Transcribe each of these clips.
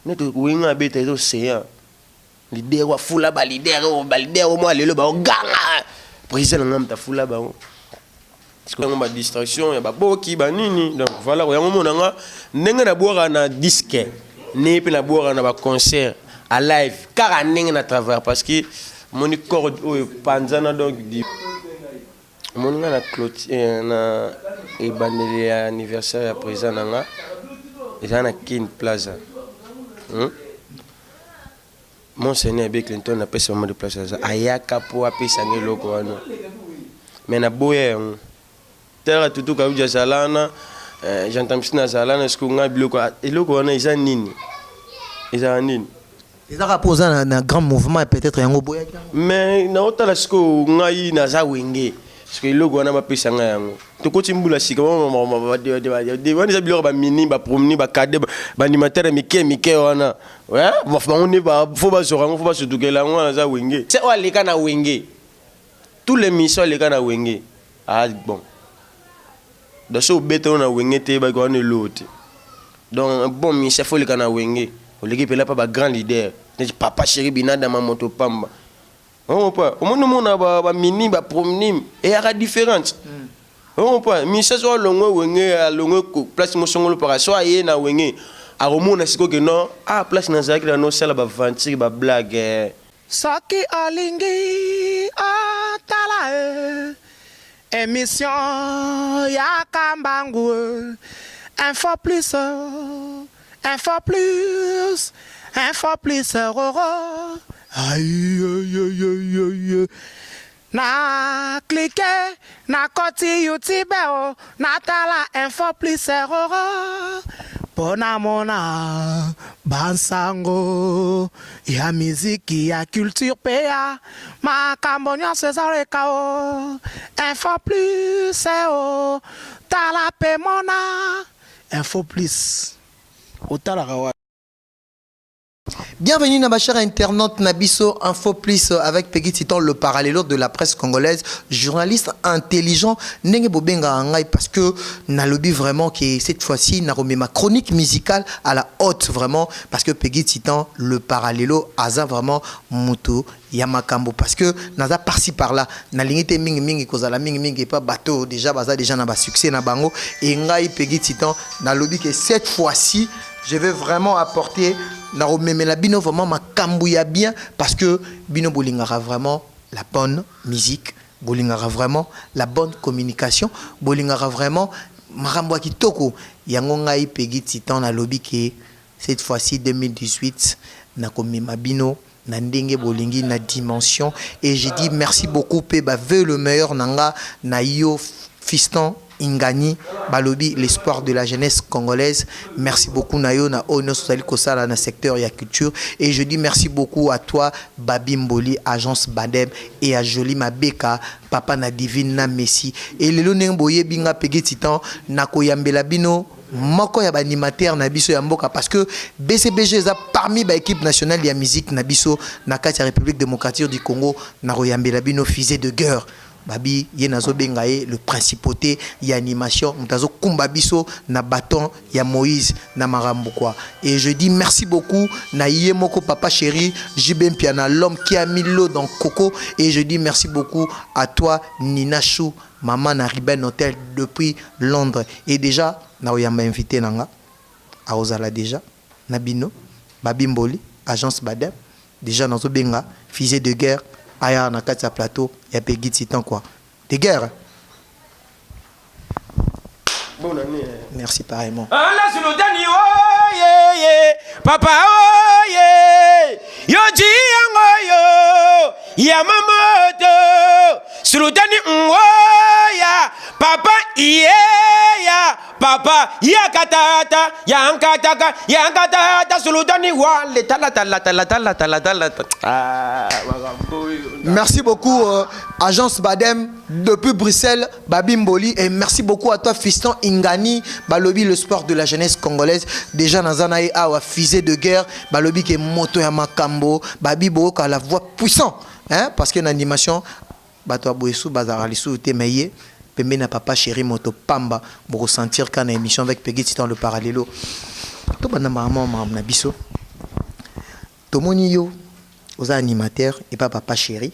Net winga beta ezo seya. Leader wa fula ba leader au moins lelo ba ganga. Président ngam fula ba. Parce que on ba distraction ya ba boki ba nini. Donc voilà, ya ngomona nga ndenge na boka na disque. Ne pe na boka na ba concert à live car ndenge na travers parce que mon corps panzana donc di mon nga na clôture na ebandeli anniversaire ya président nanga eza na Kin Plaza. Monseigneur Bill Clinton a pesa moment de place ayaka po apesa ngeloko wana. Mais na boye terre tutu ka uja salana j'entends sina salana est-ce que nga biloko eloko wana eza nini? Eza nini? Ils ont posé un grand mouvement et peut-être un gros. Mais na otala siko ngai na za wenge. Parce que logo wana ba pesa nga yango. To ko timbula sika de wani za biloko ba mini ba promener ba kade ba animateur mike wana. Ouais, on est ba faut ba zorango faut ba sotukela ngo na za wenge. C'est wa leka na wenge. Tous les missions leka na wenge. Ah bon. Donc so beto na wenge te ba ko na lote. Donc bon mission faut leka na wenge. L'équipe là pas grand leader. Papa chéri binada ma moto pamba. On pas. Au monde ba mini ba promener et à différente. On pas. Mi ça soit longo wenge à longo place mo songolo para soit yé na wenge. A romo na siko que non. Ah place na zaki na no sala ba vantir ba blague. Saki alingi atala émission ya kambangu info plus aïe aïe aïe aïe na cliquer na koti YouTube na tala info plus pona mona bansango ya miziki ya culture pea makambonya César kao info plus tala pe mona info plus. Bienvenue dans ma chère internaute Nabiso Info Plus avec Peggy Titan, le parallélo de la presse congolaise, journaliste intelligent, Nenge Bobenga Angai, parce que Nalobi vraiment qui cette fois-ci n'a remis ma chronique musicale à la haute vraiment, parce que Peggy Titan, le parallélo, Aza vraiment Muto Yamakambo, parce que Naza par-ci par-là, na lingité mingi mingi kozala mingi mingi pas bateau déjà baza déjà na ba succès na bango et Ngai Peggy Titan Nalobi que cette fois-ci je vais vraiment apporter la bino vraiment ma kambouya bien parce que bino bolingara vraiment la bonne musique, bolingara vraiment la bonne communication, bolingara vraiment marambo kitoko yango ngai Peggy Titan na lobby que cette fois-ci 2018 na komema bino na ndenge bolingi na dimension et j'ai dit merci beaucoup pe ba veut le meilleur nanga na yo fiston Ingani Balobi, l'espoir de la jeunesse congolaise. Merci beaucoup Nayo na Ono Sosali Kosala na secteur ya culture et je dis merci beaucoup à toi Babi Mboli, agence Badem et à Jolie Mabeka, papa na divine na Messi et lelo nemboye binga Peggy Titan na koyambela bino moko ya animateur na biso ya mboka parce que BCBG est parmi ba équipe nationale de musique na biso na kati ya République démocratique du Congo na koyambela bino fusée de guerre. Babi yenazo bengaye le principauté ya animation mtazo kumba biso na bâton ya Moïse na marambo quoi et je dis merci beaucoup na yemoko papa chéri Jibem Piana l'homme qui a mis l'eau dans Coco et je dis merci beaucoup à toi Nina Chou maman na Riben Hotel depuis Londres et déjà na oyamba invité nanga a ozala déjà Nabino Babi Mboli agence Badem déjà nazo benga fusée de guerre aya na kati ya plateau ya Peggy Titan quoi de guerre. Bonne année. Merci pareillement. Allah sur le dernier oh yeah yeah papa oh yeah yo ji yango yo ya mamoto sur le dernier oh ya papa yeah papa ya katata ya katata sur le dernier wa le tala ah. Merci beaucoup agence Badem depuis Bruxelles Babi Mboli et merci beaucoup à toi fiston Ingani Balobi le sport de la jeunesse congolaise déjà Nazanae awa fusée de guerre Balobi qui est moto ya makambo Babi Boko a la voix puissante hein parce que l'animation bato aboyesu bazara lisu te meye pembe na papa chéri moto pamba pour ressentir quand émission avec Peggy Titan le parallélo to bana maman na biso tomoni yo aux animateurs et pas papa chéri,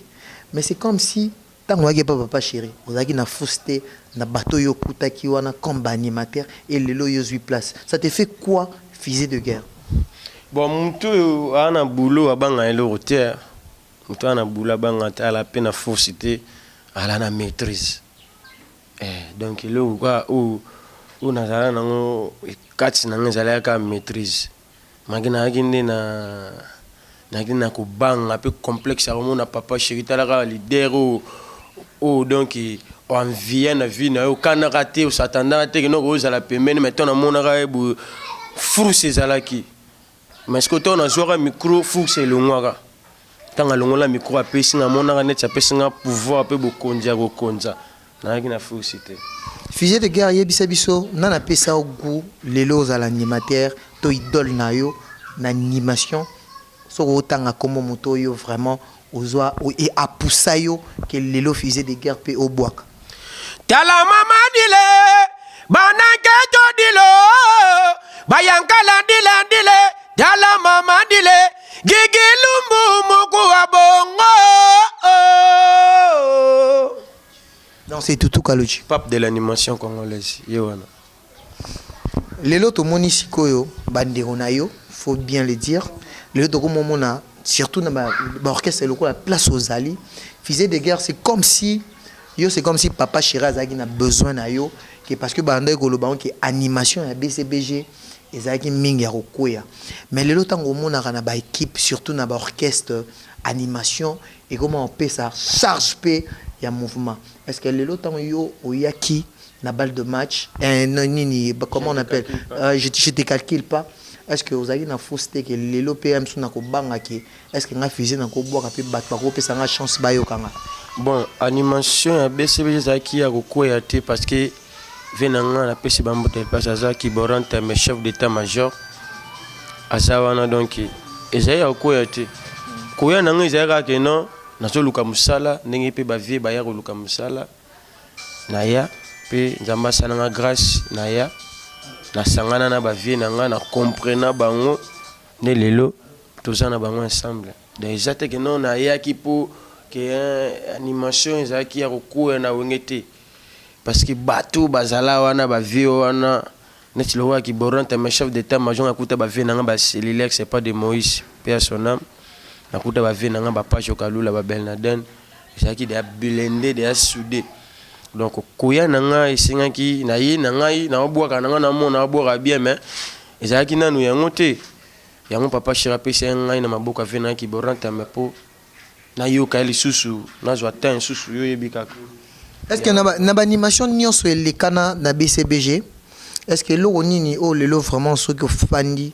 mais c'est comme si tant que pas papa chéri vous avez na fausseté na bateau yo kutaki wana comme animateur et lelo yo 8 places, ça te fait quoi fusée de guerre? Bon, mutu ana boulot abanga elo terre. Mutu ana boulot abanga ta la peine à fausseté à la maîtrise. Donc lo quoi ou nazala nango kati nango zala ka maîtrise. Magina aginde na ko banga peu complexe à mon papa chéri tala leader ou donc en vient na vie na kana raté ou s'attendant te que no ko zala pemene maintenant na mona ka bu fou ces alaki. Mais ce que tu as joué micro fou c'est le noir. Tant que l'on a micro à pèse na mona net ça pèse na pouvoir peu beaucoup konja go konja. Na ki na fou c'était. Fusée de guerre yebisa biso nana pesa au goût lelo za l'animateur to idole na yo na animation so otanga comme moto yo vraiment ozwa et a poussa yo que lelo fusée de guerre pe au bois. Tala mama dile bananke to dilo bayankala dile tala mama dile gigi lumbu muku abongo. Non, c'est Toutou Kalochi. Pape de l'animation congolaise. Yowana. Lelo to moni sikoyo bandero na yo, faut bien le dire. Lelo to mona surtout na ba orchestre loko la place aux alliés. Fusée de guerre, c'est comme si papa Shirazagi n'a besoin na yo que parce que banda ko loba que animation ya BCBG ezaki mingi ya kokoya. Mais lelo tango mona na ba équipe surtout na ba orchestre animation et comment on peut ça charge p ya mouvement. Est-ce que les lots yo oyaki na balle de match comment on appelle je te calcule pas. Est-ce que vous avez na fausseté que les lots PM sont na ko banga ki est-ce que nga fusée na ko boka pe bat ko pe ça nga chance ba yo kanga. Bon, animation ya BCBG zaki ya kokoya te parce que venanga na pesi bambote parce que qui borante mes chef d'état-major azawana donc ezaya kokoya te. Koya nanga ezaya ka non nazo luka musala ndenge pe ba vie ba ya luka musala na ya pe nzamba sana grâce na ya na sangana na ba vie nanga na comprendre bango ne lelo tozana bango ensemble déjà te que non na ya ki pour que animation ezaki ya kokoya na wengete parce que bateau bazala wana ba vie wana net lo wa ki borante mes chef d'état major akuta ba vie nanga ba cellulaire c'est pas de Moïse paix à son âme. Nakuta ba vie nanga ba page kalula ba Belnaden ezaki de blendé de soudé donc koya nanga isingaki na yi nanga yi na obwaka nanga na mona obwaka bien mais ezaki nanu yango te yango papa Shira pesa ngai na maboka vie nanga ki borante me po na yoka eli susu na zo atteint susu yo yebika. Est-ce que na ba animation nyonso elekana na BCBG est-ce que lo nini o lelo vraiment ce que fandi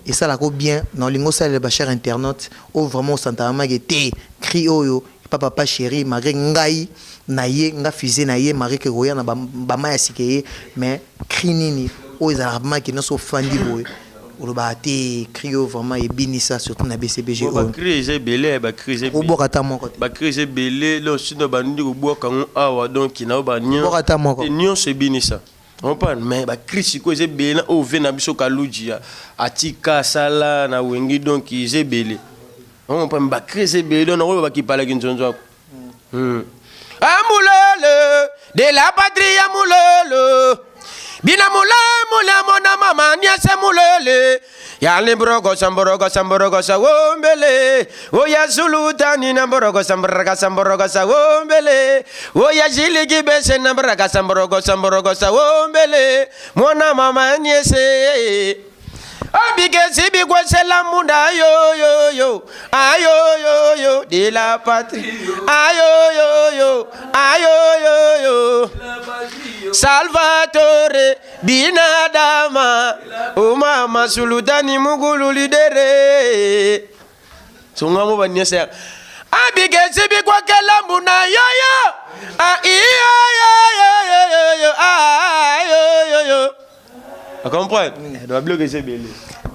et ça la go bien dans lingo ça les chers internautes ou vraiment santarama été cri oyo papa chéri malgré ngai na ye nga fusée na ye malgré que roya na ba ma sikeye mais cri nini o izarama qui no so fandi boy ou ba té cri vraiment et binisa surtout na BCBG ba cri j'ai belé ba cri j'ai o bokata mon côté ba cri j'ai belé lo sino ba ndi ko boka awa donc na ba nyon bokata mon côté nyon c'est binisa. On parle mais ba Chris ko ze bela o vena biso kaluji atika sala na wengi donc ze belé on parle ba Chris ze belé na ko ba ki pala ki nzonzo amulele de la patrie amulele bina mule mona mama nia se mulele ya limbrogo samborogo sa wombele o ya zulutani na mborogo samborogo sa wombele o ya jiligi bese na mborogo samborogo sa wombele mona mama nia se abige sibi kwa sela munda yo ayo de la patrie ayo Salvatore binadama o mama sulutani mugulu lidere songa mo banya se abige sibi kwa kela munda yo ayo tu comprends? Doit bloquer ces belles.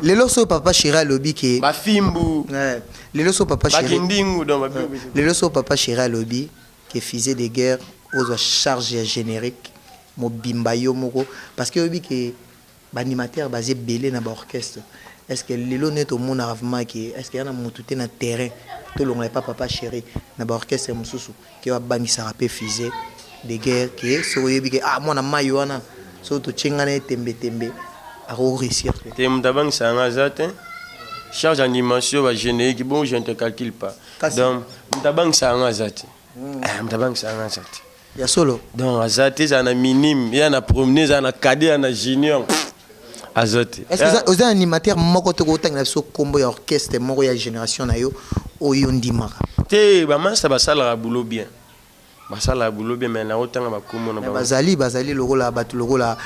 Les loso papa Chira lobby qui ba fimbu. Les loso papa Chira. Ba kindingu dans ma bloquer. Les loso papa Chira lobby qui fusée de guerre aux charges génériques mo bimba yo moko parce que lobby qui ba animateur basé belé na ba orchestre. est-ce que lelo net au monde vraiment qui est-ce qu'il y a un tout na terrain tout le monde pas papa chéri na ba orchestre mususu qui va bangisa rapé fusée de guerre qui est so yebi que ah moi na mayo wana so to chingana tembe à réussir te mtabang sanga zate charge en dimension va générique bon je ne te calcule pas donc mtabang sanga zate mtabang sanga zate ya solo donc azate za na minime ya na promener za na cadet ya na junior azote est-ce que vous êtes animateur moko to ko tanga so combo ya orchestre moko ya génération na yo oyo ndimaka te ba master ba sala boulot bien basala boulot bien mais na otanga bakomo na bazali lokola batu lokola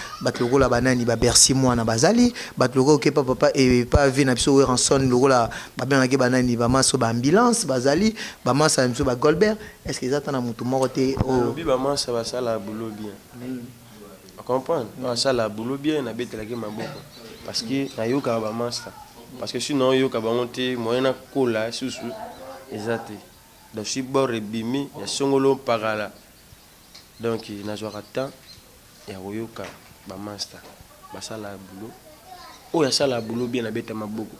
banani ba Bercy mwana bazali batu lokola ke papa et pas vu na biso ranson lokola ba benga banani ba maso ba ambulance bazali ba masa biso ba Goldberg est-ce que ça tana mutu moko te o bi ba masa basala boulot bien on comprend basala boulot bien na betela ke maboko parce que na yoka ba master parce que sinon yoka ba monter moyena kola susu exact donc si bord ebimi ya songolo parala donc na joa temps ya oyoka ba master basala boulot o ya sala boulot bien na beta maboko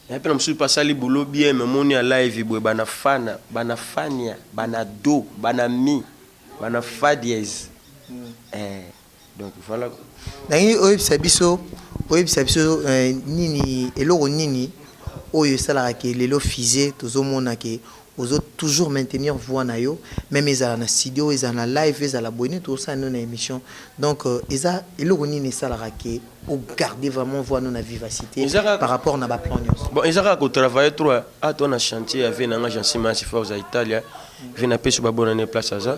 ya pena msu pasali boulot bien mais moni ya live boy bana fana bana fania bana do bana mi bana fa dièse donc voilà nangi oyebisa biso nini eloko nini oyo esalaka ke lelo fusée tozomona ke ozo toujours maintenir voix na yo même ezala na studio ezala na live ezala boyini tout ça na émission donc eza eloko nini esalaka ke o garder vraiment voix na vivacité par rapport na ba plan nyonso bon ezaka ko travailler trois à ton chantier avec na agence Massy Force à Italia vient pêcher ba bonne place ça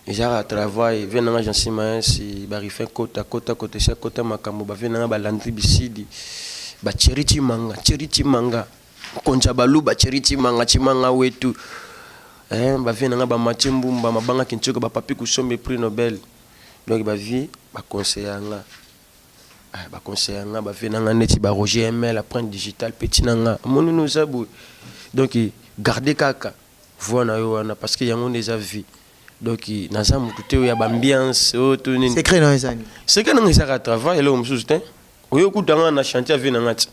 ezaka travail vient na agence Massy ba rifin kota chaque kota makambo ba vient na ba landri bisidi ba cheriti manga konja baluba cheriti manga chimanga wetu ba vient na ba matimbumba mabanga kinchoka ba papi kusombe prix Nobel donc ba vie ba conseiller nga ba conseiller nga ba vient na neti ba Roger ML apprendre digital petit nanga moni nous abu donc garder kaka voix na yo wana parce que yango déjà vie donc naza mutu te ya ba ambiance auto nini secret na ezani secret na ezaka travail là mususu te oyo kutanga na chantier avec na ngati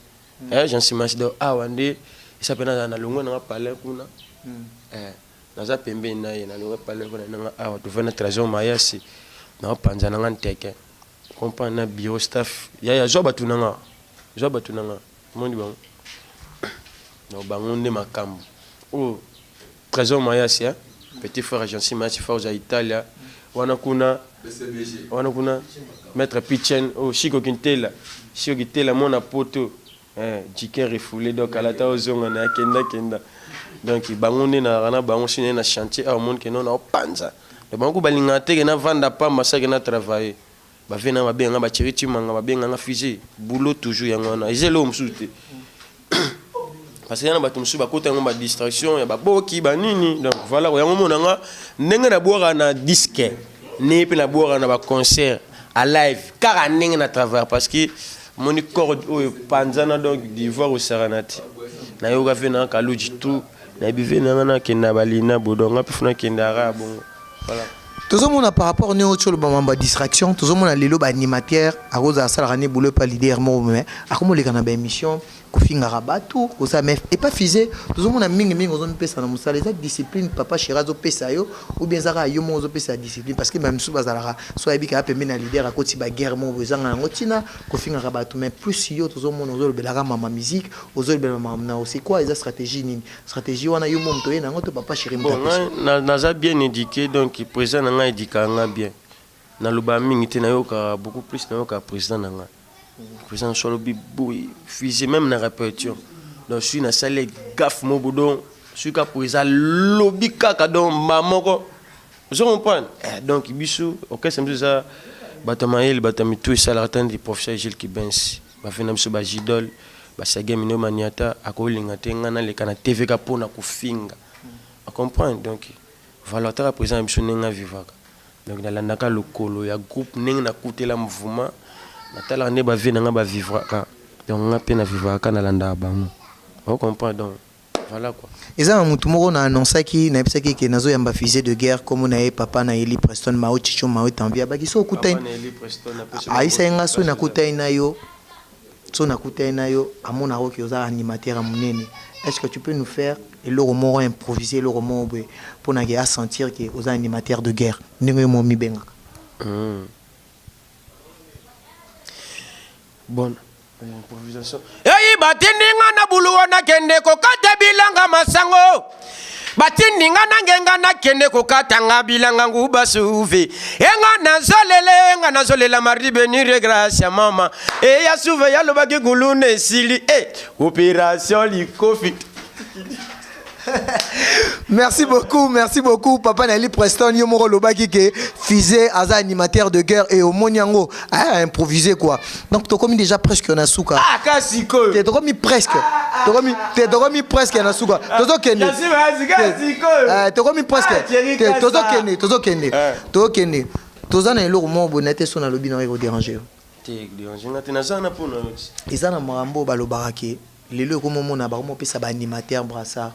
j'en suis machi do wande ça pena na longo na parler kuna naza pembe na ye na longo parler kuna na to vena trésor mayasi na panza na nganteke comprendre na bureau staff ya zo batunanga mondi bango no bango nde makambo o trésor mayasi petit frère agence Massy Force à Italia wana kuna maître Pichen Chico Quintela mon poto Jiken refoulé donc à la ta ozonga na kenda donc bango na rana bango sine na chantier au monde que non na panza de bango balinga te na vanda pa masaka na travailler ba vena ba benga ba chiriti manga ba benga na fusée boulot toujours yango na izelo msute parce que na bato musu ba kota ngomba distraction ya ba boki ba nini donc voilà yango monanga ndenge na boira na disque ne pe na boira na ba concert à live car ndenge na travailler parce que mon corps au panzana donc d'ivoire au Saranati na yoga vena kaluji tout na bive na kenda balina bodonga pifuna kenda ra bon voilà tout monde par rapport néo cholo ba distraction tout monde lelo ba animateur à cause de ça rani boulot pas leader mo mais à comment les kana ba émission kofinga rabatu ko ça mais et pas fisé tout monde a mingi ozo pesa na musala les discipline papa Shirazo pesa yo ou bien zara yo mo ozo pesa discipline parce que même sous bazala so ebika pembe na leader à côté ba guerre mo bezanga ngotina kofinga rabatu mais plus yo tout monde ozo belaka mama musique ozo belaka mama na aussi quoi les stratégie nini stratégie wana yo mo mtoye na ngoto papa Shirimba na za bien éduqué donc président na éduqué bien na loba mingi te na yoka beaucoup plus na yoka président na nga président Cholobi boui fusé même na répétition donc je suis na salle gaffe mo bodon je suis ka président lobby kaka donc mamoko je comprends donc bisu OK c'est ça batamael batami tout ça la tente du professeur Gilles Kibensi ba fena bisu ba Jidol ba sagem no maniata akolinga tenga na le kana TV ka pona kufinga on comprend donc voilà ta président bisu nenga vivaka donc na landaka lokolo ya groupe nenga na kutela mouvement natala ne ba vina nga ba vivre donc nga pe na vivre ka na landa bango on comprend donc voilà quoi eza mutu moko na annonce ki na epesa ki nazo yamba fusée de guerre comme na papa na Eli Preston Mao Chicho Mao Tambia ba kiso kutai Aisa nga so na kutai na yo so nakuta na yo amona ko oza animateur amunene. Est-ce que tu peux nous faire le roman improvisé le roman pour na ga sentir que oza animateur de guerre ndenge mo mi benga. Bonne improvisation. Hey, batindinga na buluwa na kende ko kata bilanga masango. Batindinga na ngenga na kende ko kata nga bilanga nguba suve. Enga na zolela mardi benire gracia mama. E ya suve ya lobaki gulune sili. Opération Likofi. Merci beaucoup, Papa Nelly Preston, Yomoro Lobaki qui Fizé, Aza animateur de guerre et au Moniango a improvisé quoi. Donc tu as commis déjà presque un asuka. Ah, Kasiko. Tu as commis presque. Tu as commis presque un asuka. Tu as commis presque. Tu as commis. Tu as na elo mo bonete so na lobi na ko déranger. Te déranger na tenazana pour na. Ezana marambo balobarake. Lelo ko momona ba mo pesa ba animateur brassard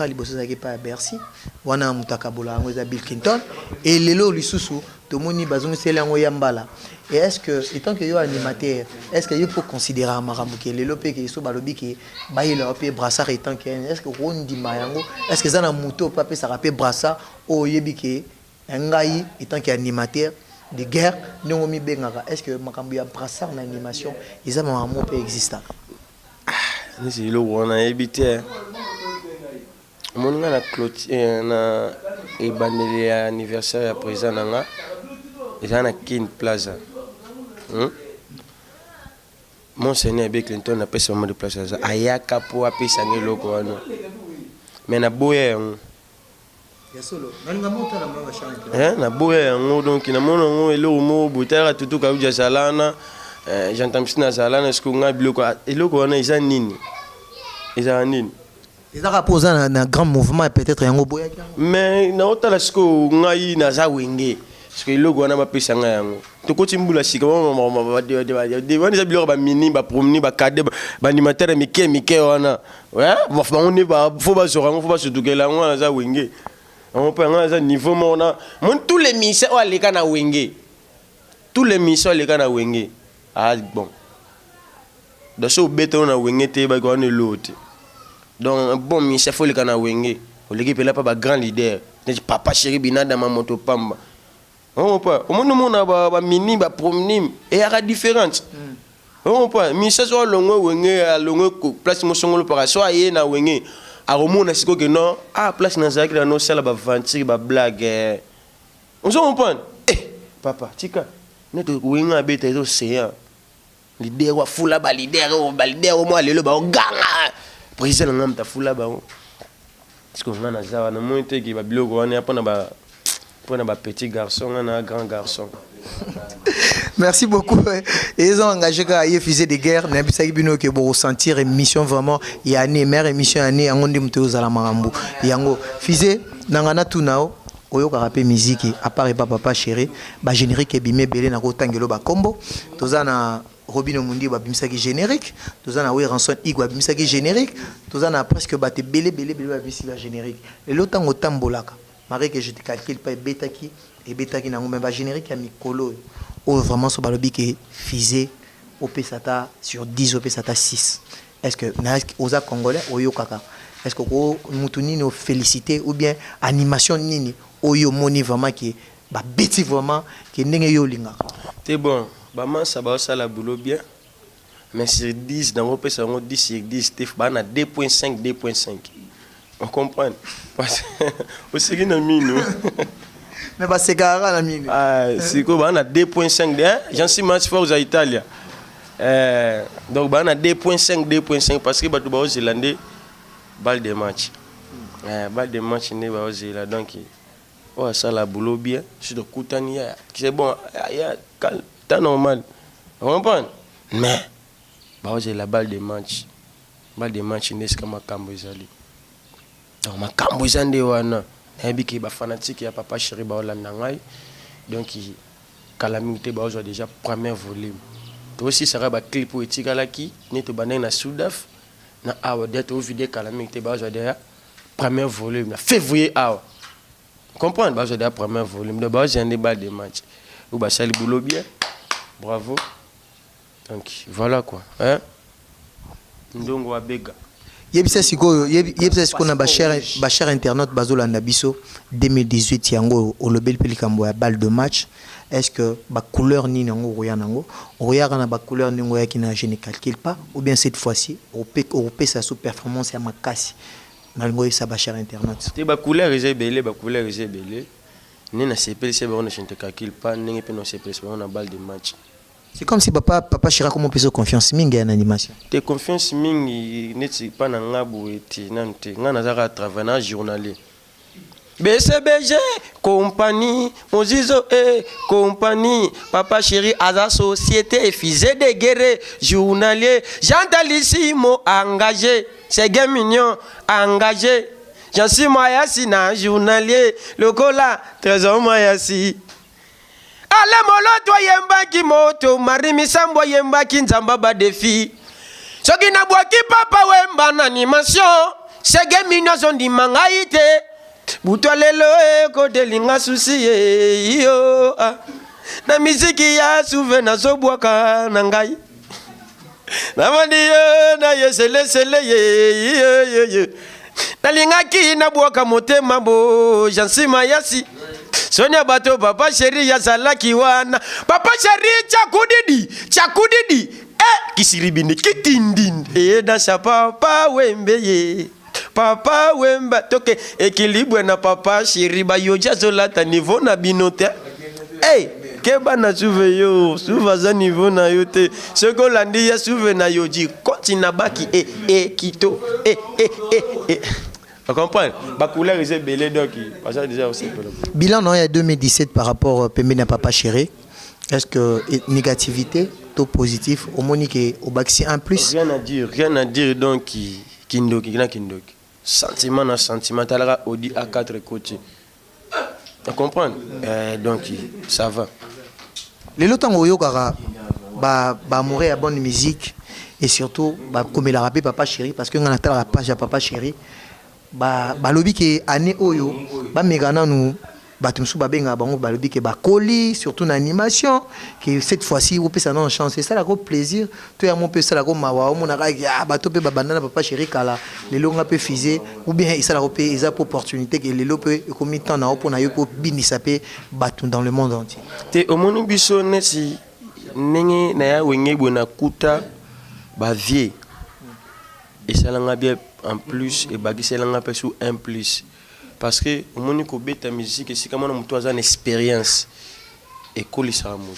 liboso za ke pa Bercy wana mutaka bola ngo za Bill Clinton et lelo lisusu to moni bazongi sele ngo yambala. Et est-ce que étant que yo animateur est-ce que yo peut considérer marambo ke lelo pe ke so balobi ke ba il a pe brassard étant que est-ce que rondi mayango est-ce que za na muto pa pesa pe brassard o yebi ke ngai étant que animateur de guerre ndongo mi bengaka est-ce que makambo ya brassard na animation ils ont un mot peut exister. C'est le on a évité. Mon a clôture na et bandeli anniversaire ya président nanga. Ils na Kin Plaza. Mon seigneur Bill Clinton a payé son de place ça. Ayaka pour apesa ngeloko wana. Mais na boye ya solo. Nalinga monta na mwa changa. Na boye ngo donc na mono elo mo butera tutu ka uja salana. J'entends na salana est-ce que nga biloko eloko wana isa nini? Isa nini? Isa raposa na grand mouvement peut-être yango boya ki. Mais na otala siko ngai na za wenge. Parce que eloko wana ba pesa nga yango. To koti mbula sika ba de wani za biloko ba mini ba promeni ba kade ba animateur mike wana. Ouais, on est ba faut ba zorango faut ba sutukela ngo na za wenge. On peut nga za niveau mona. Mon tous les ministères wa leka na wenge. Tous les ministères leka na wenge. Ah bon. Donc ce béton na wenge te ba ko na l'autre. Donc un bon ministre faut le kana wenge. O l'équipe là pas grand leader. Papa chéri binada ma moto pamba. On pas. O monde mona ba mini ba promeni et ya différente. On pas ministre so longo wenge a longo place mo songolo para so aye na wenge. A romona siko que non ah place na zaki na no sala ba vantir ba blague. On se comprend. Papa tika neto wenga beta zo seya. Leader wa fula ba leader o mo alelo ba ganga. Président ngam ta fula ba. Parce que on a za na mo te ki ba biloko wana pa na ba petit garçon na grand garçon. Merci beaucoup. Et ils ont engagé qu'à y fuser des guerres. N'a pas eu bino que pour ressentir émission vraiment. Il y a une meilleure émission année. On dit que vous allez marambo. Yango fusé nangana tunao. Oyo karape musique à part papa chéri. Ba générique bimé belé na ko tangelo ba combo. Tozana Robino Mundi ba bimsaki générique. Tozana we ranson igwa bimsaki générique. Tozana presque baté belé ba bimsi ba générique. Et l'autre temps au tambolaka. Marie que je te calcule pas betaki et betaki na ngomba ba générique ya mikolo. Oh, vraiment, ce balobi qui est fisé au pesata sur 10 au pesata 6. Est-ce que aux Congolais, oyo kaka, est-ce que vous nous féliciter ou bien animation nini, oyo moni vraiment qui bah bêti vraiment qui n'est yo linga. C'est bon, bah moi ça va ça la boulot bien, mais sur 10 dans vos pesata 10 sur 10, t'es bah na 2.5. On comprend? Parce que aussi qui n'a mis nous. Mais bah c'est carré la mine. Ah, c'est quoi? On a 2.5. J'en suis match fort aux Italie. Donc on a 2.5 parce que bah tout aux Zélandais balle de match. Balle de match n'est pas aux Zélandais donc oh ça la boulot bien. Je te coutania. C'est bon. T'as normal. On comprend? Mais bah aux la balle de match. Balle de match n'est que ma cambozali. Donc ma cambozande wana. Qui est fanatique ya papa chéri ba olanda ngai donc calamité ba ozo déjà premier volume to aussi sera ba clip etika laki neto banai na Sudaf na awa d'être au vidéo calamité ba ozo déjà premier volume na février awa comprendre ba ozo déjà premier volume de ba ozo ndé bal de match ou ba sali boulot bien bravo Donc voilà quoi. Hein? Ndongo Abega. Yebisa sikoyo na bachère internaute bazolanda biso 2018 yango olobeli pelikambo ya balle de match. Est-ce que ba couleur ni nango roya nango roya na ba couleur ni ngoya kina je ne calcule pas ou bien cette fois-ci au sa sous performance ya makasi na ngoya sa bachère internaute. Te ba couleur ezebele ni na sepeli se ba on ne calcule pas ni pe no sepeli se on a balle de match. C'est comme si papa Chira comment peut se confiance mingi en animation. Te confiance mingi neti pas na ngabu eti nante ngana zaka travailler journalier. BCBG compagnie Mozizo et compagnie Papa Chéri Aza société et fils de guerre journalier Jean-Dalissimo engagé c'est game mignon engagé Jean-Si Mayasi na journalier le cola trésor Mayasi. Ale molo to yembaki moto marimi sambo yembaki nzamba ba défi soki na bwaki papa wemba na animation sege minyo zondi mangaite butolelo ko delinga susi yo na miziki ya suve na zobwaka na ngai na mandiyo na yesele ye nalingaki na bwaka motema bo Jean-Si Mayasi Sonia bato Papa Chéri ya salaki wana Papa Chéri chakudidi kisiribini kitindin na sa papa wembe papa wemba toke équilibre na Papa Chéri ba yoja zolata niveau na binote keba na suve yo suva za niveau na yote seko landi ya suve na yoji kontina baki kito vous comprenez? Bakoula est belé donc ça déjà aussi. Bilan non il y a 2017 par rapport Pembe na Papa Chéri. Est-ce que négativité, taux positif, au monique au baxi en plus? Rien à dire donc kindoki. Sentiment na sentiment talara odi à quatre côtés. Vous comprenez? Donc ça va. Les lotang oyokara ba mourir à bonne musique et surtout ba comme il a rappelé Papa Chéri parce que on a la page à Papa Chéri. Balobi ke année oyo ba megana nous batumsu babenga bango balobi ke ba koli surtout na animation que cette fois-ci vous peut ça non chance c'est ça la gros plaisir toi ya mon peut ça la gros mawa mon aka ya bato pe babanda Papa Chéri kala les longa pe fizé ou bien ça la pe ils a opportunité que les lope comme temps na pour na yo pour binisa pe batu dans le monde entier te omoni biso nesi nenge na ya wenge bona kuta ba vie et ça l'a bien en plus et bagi c'est l'a peu sous un plus parce que au moment où beta musique c'est comme on a une expérience et coller ça moto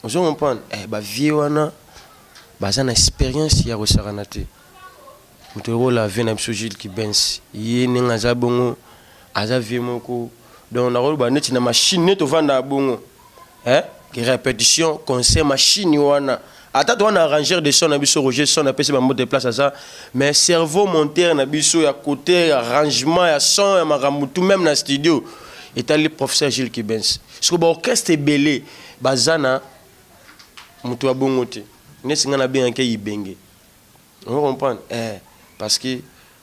on se comprend ba vie wana ba une expérience ya resaranaté mutoro la vena Gilles qui benz yé nga bongo aza vie moko donc na rolo ba net na machine net vanda bongo qui répétition concert machine wana attends on a arrangeur de son abisso Roger son a passé mot de place à ça mais cerveau monteur na biso ya côté arrangement ya son ya maramutu même na studio et le professeur Gilles Kibens ce que orchestre belé bazana mutu abongote ne singa na bien ke ibenge on comprend parce que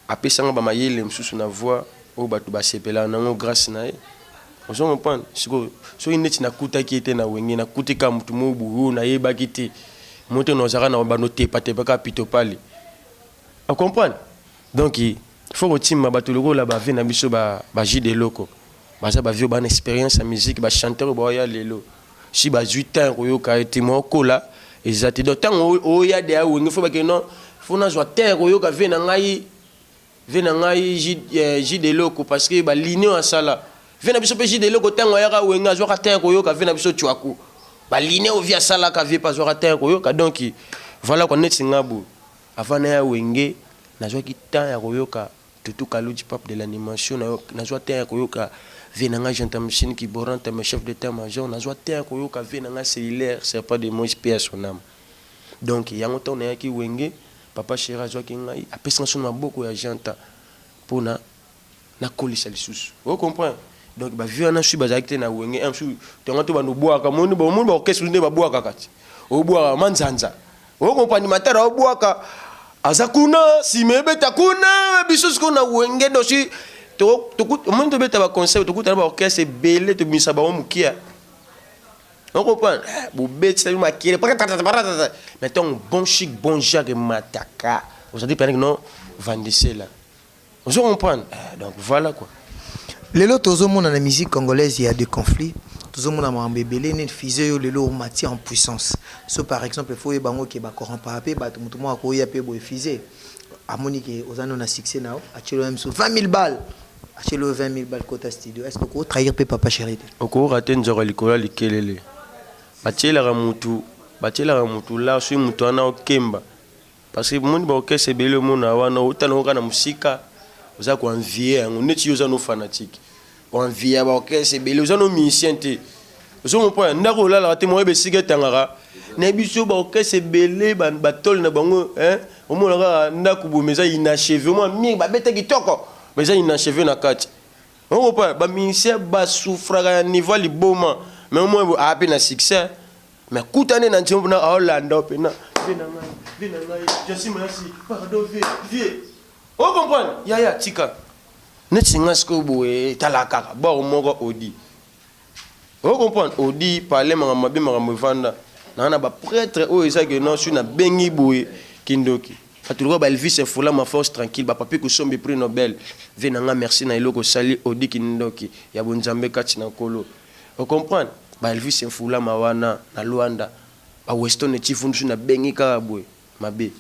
après ça ba mayele msusu na voix o batu ba sepela na ngo grâce na on comprend ce que so ineti na kuta ki était na wenge na kutika mutu mobu na yeba kiti monter nos arana on va noter pas capito pali on comprend donc il faut que team ba toloko là ba vient na biso ba de loko ba ça ba vieux ba expérience en musique ba chanteur ba ya lelo si ba 8 ans ko yo ka été moko là exact donc tant o ya de a il faut ba que non faut na joie terre ko yo ka vient na ngai ji de loko parce que ba ligne en sala vient na biso pe ji de loko tant o ya ka wenga joie ka terre ko yo ka vient na biso tuaku baline au via sala ka vie pas aura terre koyoka donc voilà qu'on est singabu avant na wenge na joa ki temps ya koyoka tutu kaluji pap de l'animation na joa terre koyoka venanga janta machine qui borante mes chef d'état major na joa terre koyoka venanga cellulaire c'est pas de moi paix à son âme donc yango ton na ki wenge Papa Chéri joa ki ngai apesa son maboko ya janta pona na kolisa lisusu vous comprenez donc ba vieux na suis bazakite na wenge un sou tonga to ba no boaka moni ba orchestre ne ba boaka kati o boaka manzanza o compagnie matara o boaka azakuna si mebe takuna bisus ko na wenge dosi to moni to beta ba concert to kuta ba orchestre belé to misa ba mukia On comprend. Vous bête, c'est ma qui est. Mettons bon chic, bon Jacques et Mataka. Aujourd'hui, pendant que non, vendez là. Vous comprenez. Donc voilà quoi. Lelo tozomo na musique congolaise, il y a des conflits. Tozomo na mambebele ne fizé yo lelo mati en puissance. So par exemple, il faut y bango ki ba corrompre pe ba mutu mo akoya pe bo fizé. Amoni ke ozano na succès nao, achelo même sous 20 000 balles. Achelo 20 000 balles quota studio. Est-ce que vous trahir pe papa chéri? Oko rater nzoro likola likelele. Batiela ra mutu la so mutu ana okemba. Parce que monde ba okese bele mona wana utana oka na musika. Oza ko envier on neti yo za no fanatique. On envier ba okese bele oza no musicien te. Ozo mo point ndako la la te mo be siga tangara. Na biso ba okese bele ba batol na bango au moins là ndako bo meza inachevé moi mi ba bete kitoko. Meza inachevé na kati. On comprend ba musicien ba souffra niveau liboma. Mais au moins a pe na succès. Mais koutane na ntimbo na Hollande pe na Vinangai, je suis merci. Pardon, vieux. On comprend? Yaya, tika. Net singasko boé, talaka, bon mongo odi. On comprend? Odi, parler mabi maramuvanda. Nana ba prêtre o eza que non, sur na bengi boé, kindoki. Fatulwa ba Elvis et Foula ma force tranquille, ba papi ko sombe prix Nobel. Vinanga merci na iloko sali odi kindoki. Ya bonzambe kati na kolo. On comprend? Ba Elvis et Foula mawana na Luanda. Ba Weston et Chifundu na bengi ka boé. Mabe.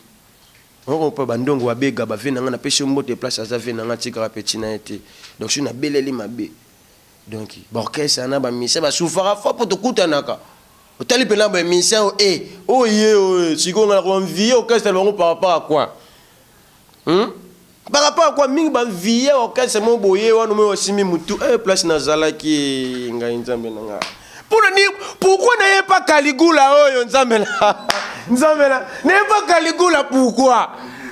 On comprend bandongo abega ba venanga na pesi mbote place aza venanga tika petit na été. Donc je na beleli mabe. Donc orchestre na ba mise ba soufara fo pour te kutanaka. Otali pena ba mise oh ye siko ngala ko vie orchestre ba par rapport à quoi? Par rapport à quoi mingi ba vie orchestre mo boye wana mo osimi mutu place na zala ki nga nzambe nanga. Pourquoi n'ayez pas Caligula oh nzamela? Nzamela, n'ayez pas Caligula pourquoi?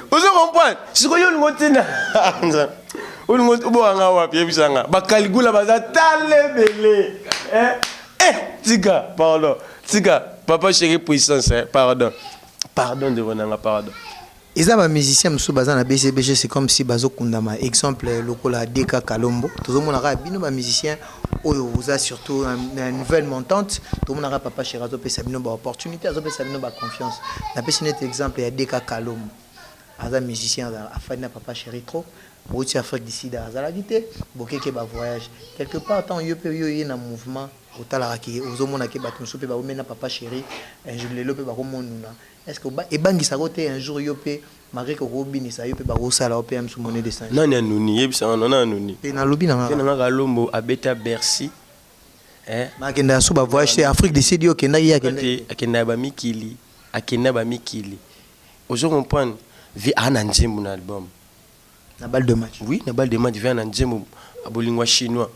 Vous comprenez? Si vous avez ngotina. Vous ngotibanga wapi ebisanga. Ba Caligula baza talebele. Tika, pardon. Tika, papa chéri puissance, pardon. Pardon de venanga, pardon. Ils ont un musicien monsieur bazan na BCBG, c'est comme si bazo kundama exemple lokola Deka Kalombo tout le monde a bino un musicien vous a surtout une nouvelle montante tout le monde a papa Chirazo pe sabino ba opportunité azo pe sabino ba confiance na pe net exemple ya Deka Kalombo un musicien a fait na papa chéri trop pour Afrique d'ici da za la guité bokeke ba voyage quelque part tant yo pe yo na mouvement otala ki ozomona ke bato so pe ba omena papa chéri un jour lelo pe ba komonuna. Est-ce que et bangi sa côté un jour yopé malgré que robini sa yopé ba rosala opé am sous monnaie de sang non nuni yebisa non nuni et na lobi na nga Kalombo abeta Bercy makenda so ba voyage c'est Afrique du Sud yo kenda ya akenda ba mikili ozo comprendre vi ana nzembo na album na balle de match oui na balle de match vi ana nzembo abolingwa chinois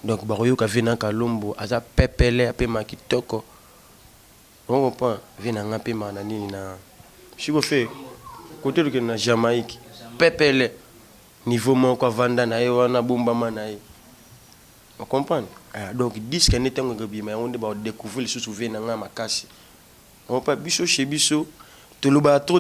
donc ba royoka vi na Kalombo aza pepele ape makitoko. On comprend, vient en peu manani na. Si vous faites côté de la Jamaïque, pepele niveau mon quoi vanda na wana bomba manaï. On comprend. Donc disque n'était un gabi mais on va découvrir les choses viennent en makasi. On pas biso chez biso. Tout le bas trop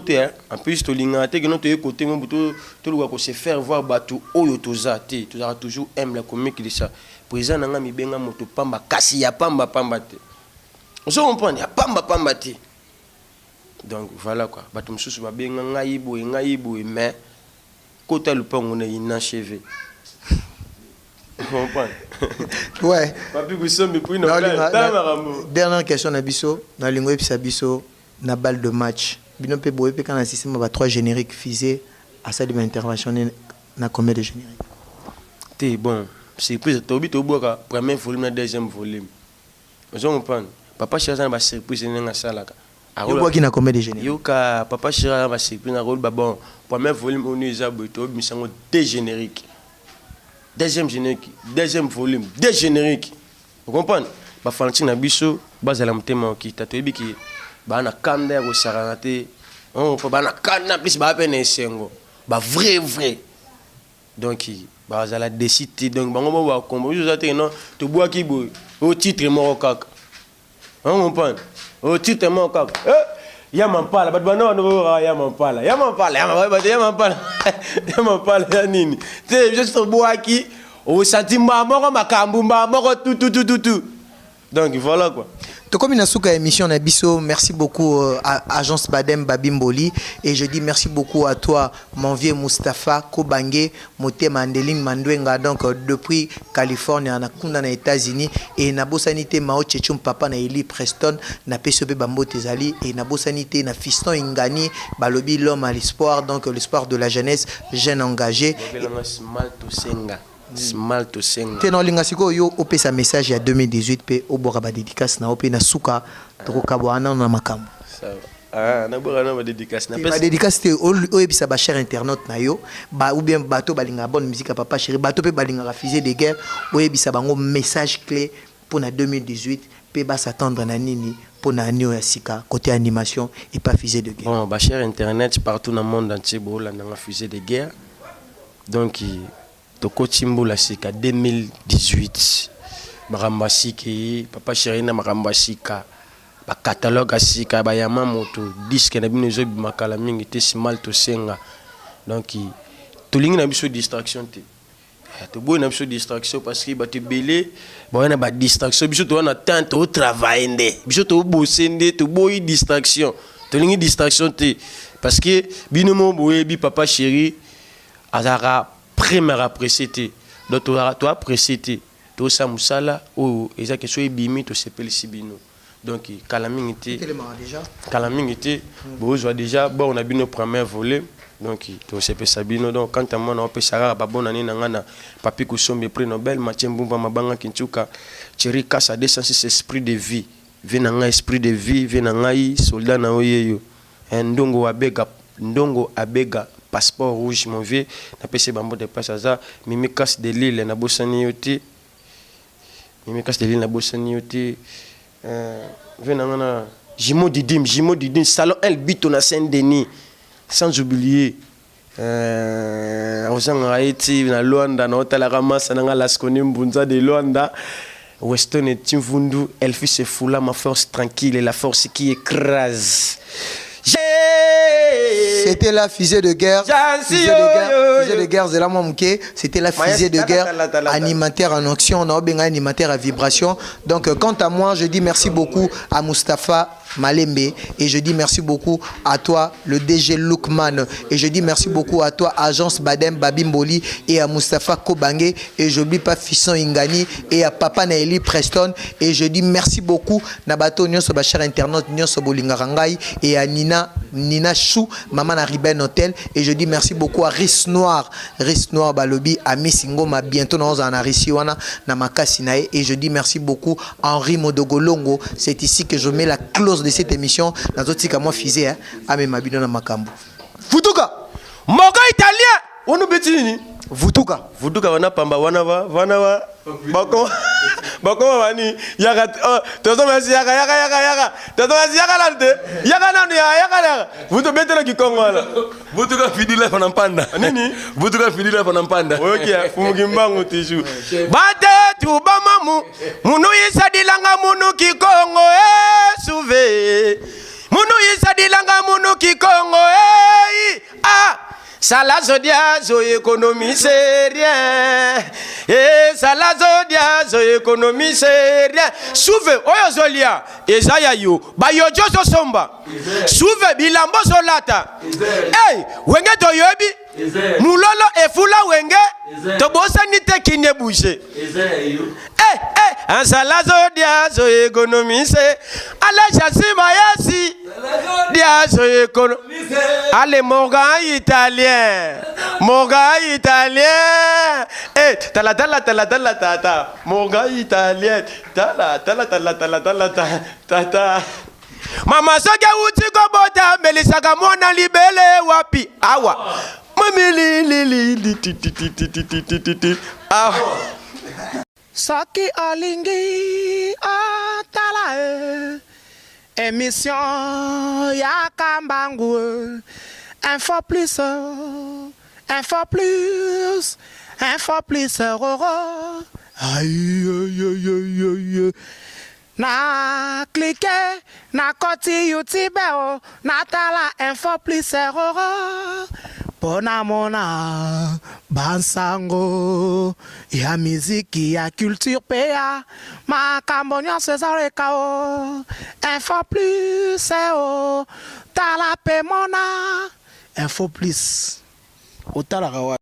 en plus to lingate que notre côté mon buto tout le ko se faire voir batu oyo tozate. Tu auras toujours aime la comique de ça. Présent nga mi benga moto pamba kasi ya pamba te. On se comprend, il y a pamba te. Donc voilà quoi. Bato msusu ba benga ngaibo mais kota le pont on est inachevé. Vous comprenez? Ouais. Papi ku sombe puis no dernière question na biso, na lingo episa biso na balle de match. Bino pe boye pe kana système ba 3 génériques fisés à ça de intervention na combien de génériques? Té bon, c'est plus tobi to boka premier volume na deuxième volume. Vous comprenez? Papa Chiraza ba surprise nenga salaka. Yo boki na combien de génériques? Yo ka papa Chiraza ba surprise na rôle ba bon. Premier volume on est aboto misango deux génériques. Deuxième générique, deuxième volume, deux génériques. Vous comprenez? Ba Valentine na biso bazala mutema ki tatoyebi ki ba na kanda ko sarangate. On ba na kanda plus ba peine sengo. Ba vrai. Donc bazala décider donc bango ba kombo yo zate non to bois ki boy au titre moko kaka. On comprend. Au titre mon cap. Yamampala, Yamampala nini. Tu juste boaki au sentiment moko makambu moko tout. Donc voilà quoi. Comme une émission Nabiso, merci beaucoup à Agence Badem Babimboli et je dis merci beaucoup à toi mon vieux Mustapha Kobange Moté Mandeline Mandwenga donc depuis Californie en Akunda na États-Unis et na bosanité Mao Tchechum papa na Eli Preston na PCB Bambo Tezali et na bosanité na Fiston Ingani balobi l'homme à l'espoir donc l'espoir de la jeunesse jeune engagé. Small to sing. Teno lingasiko yo opesa message ya 2018 pe obora ba dédicace na ope na suka to kabwana na makambo. Ah, na bora na ba dédicace na ba dédicace te o ebisa ba cher internaute na yo ba ou bien bato balinga bonne musique à papa chéri bato pe balinga fusée de guerre o ebisa bango message clé pour na 2018 pe ba s'attendre na nini pour na nio ya sika côté animation et pas fusée de guerre. Bon ba cher internet partout dans le monde entier bola na fusée de guerre. Donc Toko Chimbula Sika 2018 Maramba Siki Papa Chérina Maramba Sika ba catalogue Sika ba yama moto disque na bino zo makala mingi te Small to Senga. Donc to lingi na biso distraction te. To boy na biso distraction parce que ba te belé ba na ba distraction biso to na temps to travailler ndé. Biso to bosser ndé to boy distraction. To lingi distraction te parce que bino mo boye bi Papa Chéri azara première apprécié donc toi apprécié to sa musala ou eza que soit bimi to sepeli sibino donc kalamingité kalamingité bozwa déjà bon on a bino premier volet donc to sepeli sabino donc quand à moi on peut sara ba bonne année ngana papi kusombe prix Nobel Mathieu Mbumba mabanga kinchuka Thierry Kassa 206 esprit de vie venanga esprit de vie venanga soldat na oyeyo ndongo abega passeport rouge mon vieux na pc bambo de place ça Mimi Casse de Lille na bosani yote venanga Jimo Didim salon El Bito na Saint-Denis sans oublier ozanga Haïti na Luanda na hôtel Ramasa na Laskone Mbunza de Luanda Weston et Timvundu Elfis et Fula ma force tranquille et la force qui écrase. C'était la fusée de guerre. Fusée de guerre, Zela Momke. C'était la fusée de guerre. Animateur en action, on a bien animateur à vibration. Donc, quant à moi, je dis merci beaucoup à Mustapha Malembe et je dis merci beaucoup à toi le DG Lookman et je dis merci beaucoup à toi Agence Badem Babimboli et à Mustapha Kobange et je n'oublie pas Fisson Ingani et à Papa Naeli Preston et je dis merci beaucoup Nabato Nyoso Bachar Internaute Nyoso Bolingarangai et à Nina Chou Maman Riben Hotel et je dis merci beaucoup à Riss Noir Balobi à Missingoma bientôt dans un Arisiwana Namakasinae et je dis merci beaucoup à Henri Modogolongo. C'est ici que je mets la clause de cette émission dans d'autres cas moi fisé à mes mabino na makambo Vutuka Moga italien on nous betini Vutuka wana pamba wana bako wani yaka tozo masi yaka tozo masi yaka lande yaka nani yaka vuto betela kikongo wala Vutuka fidila fana mpanda nini Vutuka fidila fana mpanda okia fumugimbangu tishu bate tu bamamu munu yisadilanga munu kikongo suve munu yisadilanga munu kikongo Sala zodia zo économise rien. Sala zodia zo économise rien. Souve oyo zolia ezaya yo ba yojo zo somba. Souve bilambo zolata. Wenge to yobi. Mulolo efula wenge to bosani te kine bouger. Sala zodia zo économise ala jasima yasi. Dia zo économise. Ale Morgan italien. Tala tata Morgan italien tata Mama soke uti ko bota melisaka mwana libele wapi awa mamili Saki alingi atala émission ya kambangu info plus aïe na cliquer na koti YouTube na tala info plus bona mona bansango ya miziki ya culture pe ya makambo nyonso ezaleka o info plus o tala pe mona info plus otalaka wa